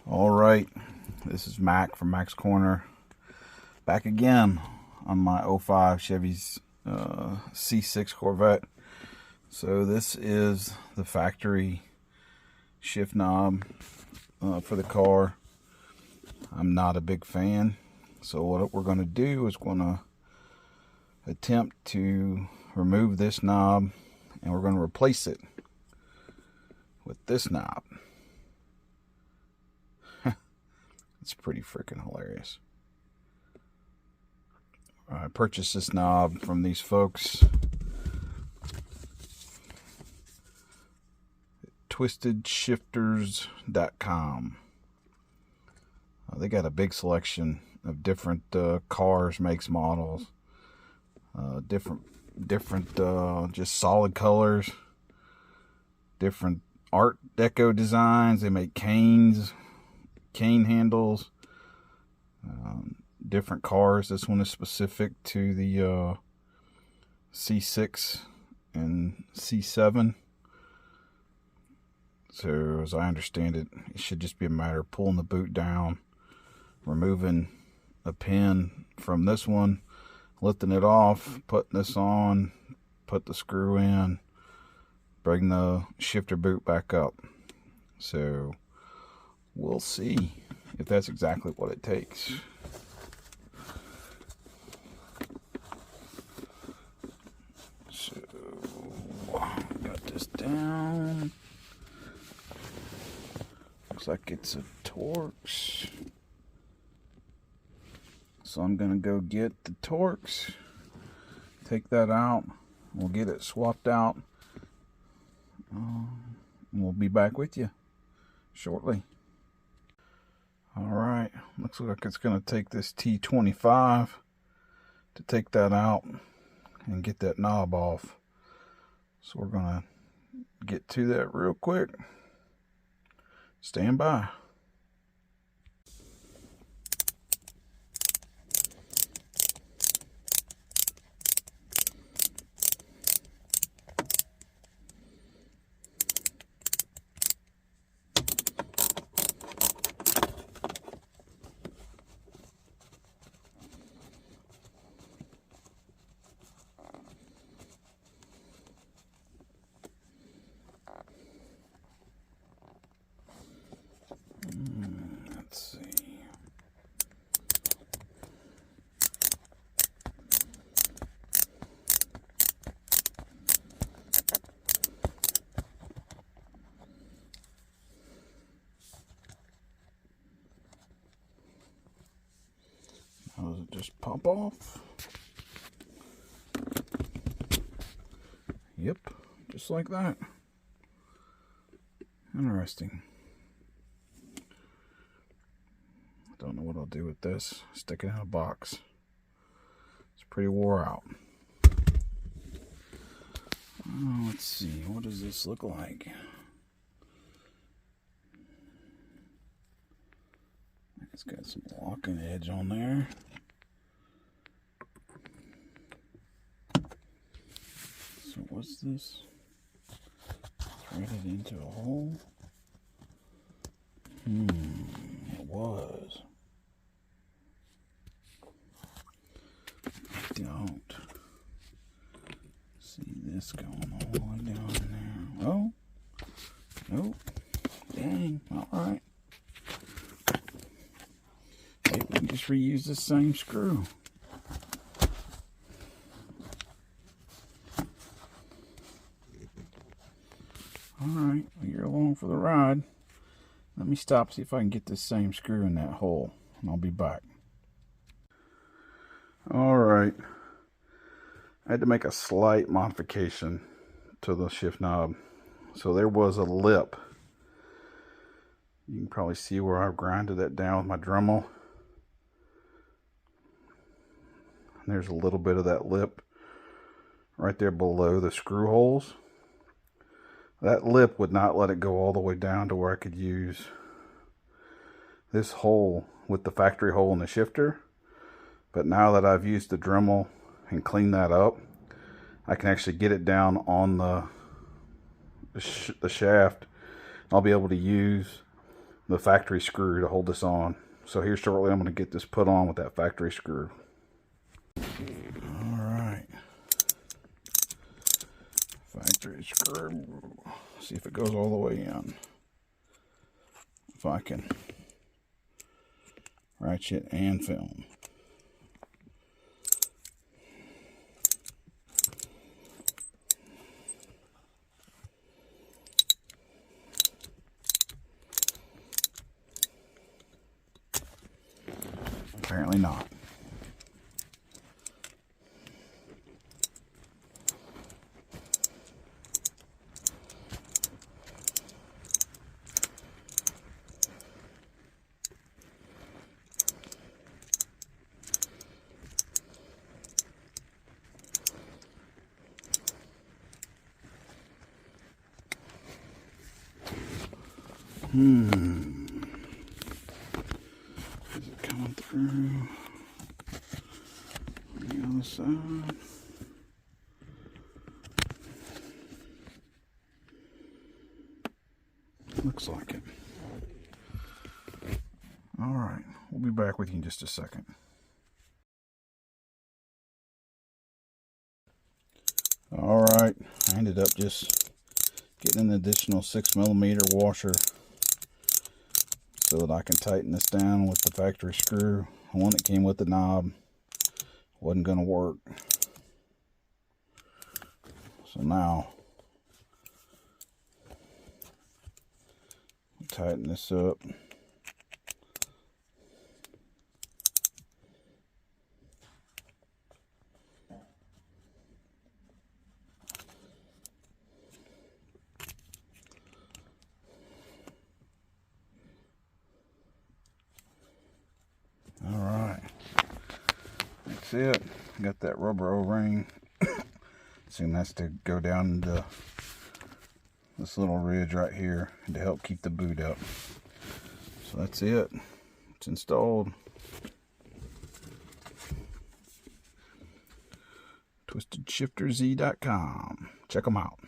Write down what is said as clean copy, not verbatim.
All right, this is Mac from Mac's Corner, back again on my '05 Chevy's C6 Corvette. So this is the factory shift knob for the car. I'm not a big fan, so what we're going to do is going to attempt to remove this knob, and we're going to replace it with this knob. It's pretty freaking hilarious. I purchased this knob from these folks, twistedshifters.com. They got a big selection of different cars, makes, models, different just solid colors, different art deco designs. They make cane handles, different cars. This one is specific to the C6 and C7. So as I understand it, it should just be a matter of pulling the boot down, removing a pin from this one, lifting it off, putting this on, put the screw in, bring the shifter boot back up. So we'll see if that's exactly what it takes. So, got this down. Looks like it's a Torx. So I'm going to go get the Torx, take that out. We'll get it swapped out. And we'll be back with you shortly. Alright, looks like it's going to take this T25 to take that out and get that knob off. So we're going to get to that real quick. Stand by. Let's see. How does it just pop off? Yep, just like that. Interesting. Don't know what I'll do with this. Stick it in a box. It's pretty wore out. Let's see. What does this look like? It's got some locking edge on there. So what's this? Threaded into a hole? It was. Don't see this going all the way down in there. Oh, nope. Dang. All right. Maybe we can just reuse the same screw. All right. Well, you're along for the ride. Let me stop, see if I can get this same screw in that hole, and I'll be back. Alright, I had to make a slight modification to the shift knob. So there was a lip. You can probably see where I've grinded that down with my Dremel. And there's a little bit of that lip right there below the screw holes. That lip would not let it go all the way down to where I could use this hole with the factory hole in the shifter. But now that I've used the Dremel and cleaned that up, I can actually get it down on the shaft. I'll be able to use the factory screw to hold this on. So here shortly I'm going to get this put on with that factory screw. Alright. Factory screw. See if it goes all the way in. If I can ratchet and film. Apparently not. Is it coming through on the other side? Looks like it. Alright, we'll be back with you in just a second. Alright, I ended up just getting an additional 6mm washer so that I can tighten this down with the factory screw. The one that came with the knob wasn't going to work. So now, tighten this up. Alright, that's it. Got that rubber O-ring. Soon that's to go down into this little ridge right here to help keep the boot up. So that's it. It's installed. TwistedShifterZ.com. Check them out.